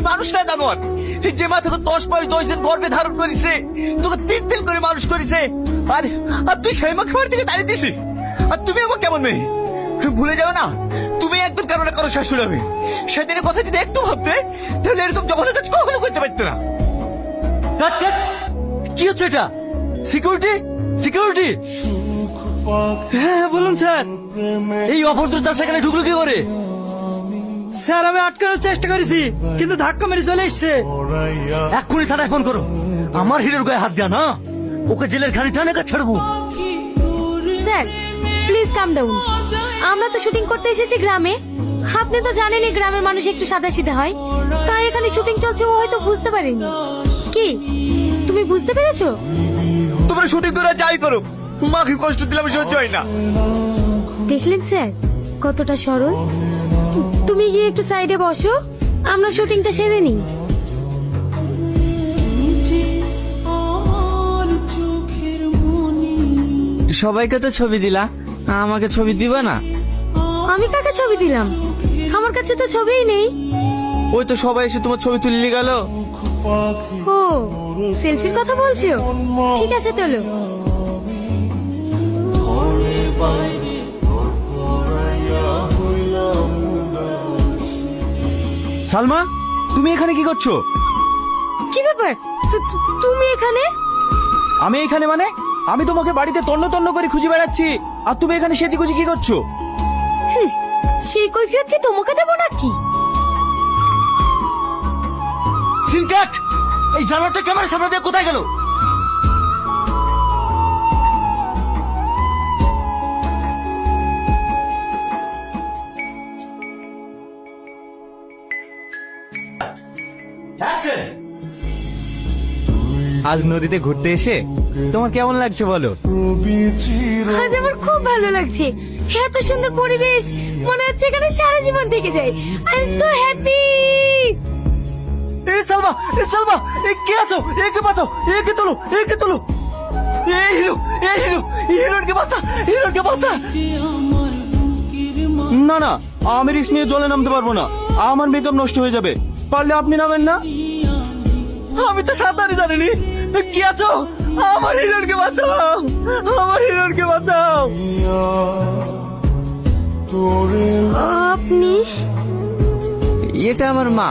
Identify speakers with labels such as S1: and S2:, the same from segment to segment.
S1: মানুষ না জানোয়ার, যে মা তোকে 10 মাস 10 দিন গর্ভে ধারণ করেছে, তোকে 3 দিন করে মানুষ করেছে, আর আর তুই সেই মাকে বাড়ি থেকে তাড়িয়ে দিছি। আর তুমি আমার কেমন মেয়ে ভুলে যাবে না, তুমি একদম কারো না কারো শাশুড়ি হবে। সেদিনের কথা যদি একটু ভাবতে, তাহলে এরকম যখন কখনো করতে পারতো না। কি হচ্ছে এটা? Security security.
S2: হ্যাঁ বলুন স্যার।
S1: এই অভদ্রতা সেখানে ঢুকলো কি করে?
S2: স্যার আমি আটকানোর চেষ্টা করেছি, কিন্তু ধাক্কা মেরে চলে এসছে।
S1: এক্ষুনি থানায় ফোন করো। আমার হিরোর গায়ে হাত দেয়া না, ওকে জেলের খানি টানে ছাড়বো।
S3: Sir please calm down. আমরা তো শুটিং করতে এসেছি গ্রামে। আপনি তো জানেনই গ্রামের মানুষ একটু সাদাসিধে হয়, তাই এখানে শুটিং চলছে ও হয়তো বুঝতে পারেনি। কি তুমি বুঝতে পেরেছো?
S1: তোমরা শুটিং করে যাই করো, মাকে কষ্ট দিলাম সহ্য হয় না।
S3: দেখলেন স্যার কতটা সরল। তুমি গিয়ে একটু সাইডে বসো, আমরা শুটিংটা সেরে নিই।
S2: সবাইকে তো ছবি দিলা, আমাকে ছবি দিবা না?
S3: আমি কাকে ছবি দিলাম? আমার কাছে তো ছবিই নেই।
S2: ওই তো সবাই এসে তোমার ছবি তুলে গেল।
S3: ও সেলফির কথা বলছো? ঠিক আছে চলো।
S2: সালমা তুমি এখানে কি করছো?
S3: কি ব্যাপার তুমি এখানে?
S2: আমি এখানে মানে? আমি তোমাকে বাড়িতে তন্ন তন্ন করে খুঁজে বেড়াচ্ছি, আর তুমি এখানে সেজি খুঁজি কি করছো?
S3: সেই কৈফিয়ত কি তোমাকে দেবো নাকি?
S1: সিনকাট, এই জানোয়ারটা ক্যামেরার সামনে দিয়ে কোথায় গেল?
S2: আজ নদীতে ঘুরতে এসে তোমার কেমন লাগছে বলো?
S3: আজ আমার খুব ভালো লাগছে। এত সুন্দর পরিবেশ, মনে হচ্ছে এখানে সারা জীবন থেকে যায়। I am so happy.
S1: এই সালমা, এই সালমা, এই কে আছো? একে বাঁচাও, একে তোলো, একে তোলো। এই হিরো, এই হিরো, হিরোকে বাঁচা, হিরোকে বাঁচা।
S2: না না, আমি রিস্ক নিয়ে জলে নামতে পারবো না, আমার মেকআপ নষ্ট হয়ে যাবে। পারলে আপনি নামেন না?
S1: আমি তো সাঁতারই জানিনি। কি আছো? আমার হিরোকে বাঁচাও, আমার হিরোকে বাঁচাও।
S3: আপনি?
S2: এটা আমার মা।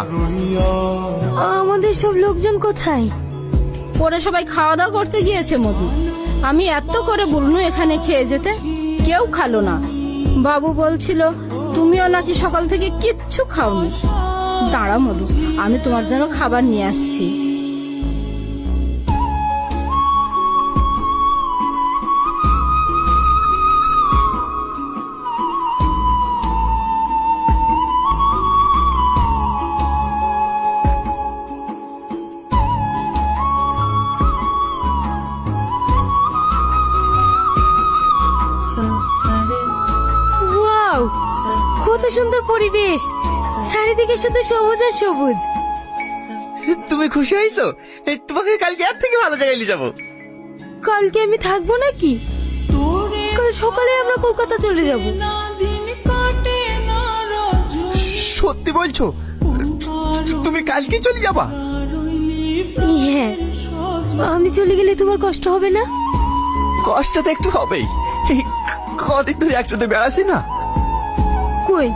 S3: আমাদের সব লোকজন কোথায়?
S4: ওরা সবাই খাওয়া দাওয়া করতে গিয়েছে মধু। আমি এত করে বলনু এখানে খেয়ে যেতে, কেউ খালো না। বাবু বলছিল তুমিও নাকি সকাল থেকে কিচ্ছু খাওনি। দাঁড়া মধু, আমি তোমার জন্য খাবার নিয়ে আসছি।
S3: ওয়াও, কত সুন্দর পরিবেশ, চারিদিকে শুধু সবুজ আর সবুজ।
S1: তুমি খুশি হয়েছো? তোমাকে কালকে এর থেকে ভালো জায়গায় নিয়ে যাবো।
S3: কালকে আমি থাকবো নাকি? কাল সকালে আমরা কলকাতা চলে যাব।
S1: সত্যি বলছো? তুমি কালকে চলে যাবা?
S3: হ্যাঁ, আমি চলে গেলে তোমার কষ্ট হবে না?
S1: কষ্ট তো একটু হবেই, কদিন ধরে একসাথে বেড়াচ্ছি না।
S3: কই,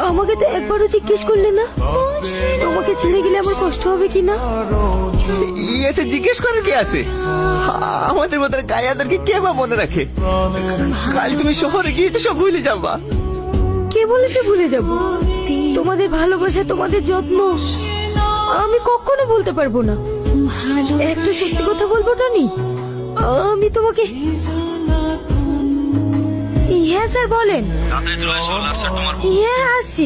S3: আমাকে তো একবারও জিজ্ঞেস করলে না তোমাকে ছেড়ে গেলে আমার কষ্ট হবে কিনা।
S1: এতে জিজ্ঞেস করার কি আছে? আমাদের মতো গায়াদেরকে কে বা মনে রাখে? কাল তুমি শহরে গিয়ে তো সব ভুলে যাবা।
S3: কে বলেছে ভুলে যাব? তোমাদের ভালোবাসা, তোমাদের যত্ন আমি কখনো বলতে পারবো না। একটা সত্যি কথা বলবো টনি, আমি তোমাকে। হ্যাঁ স্যার বলেন। হ্যাঁ আসছি।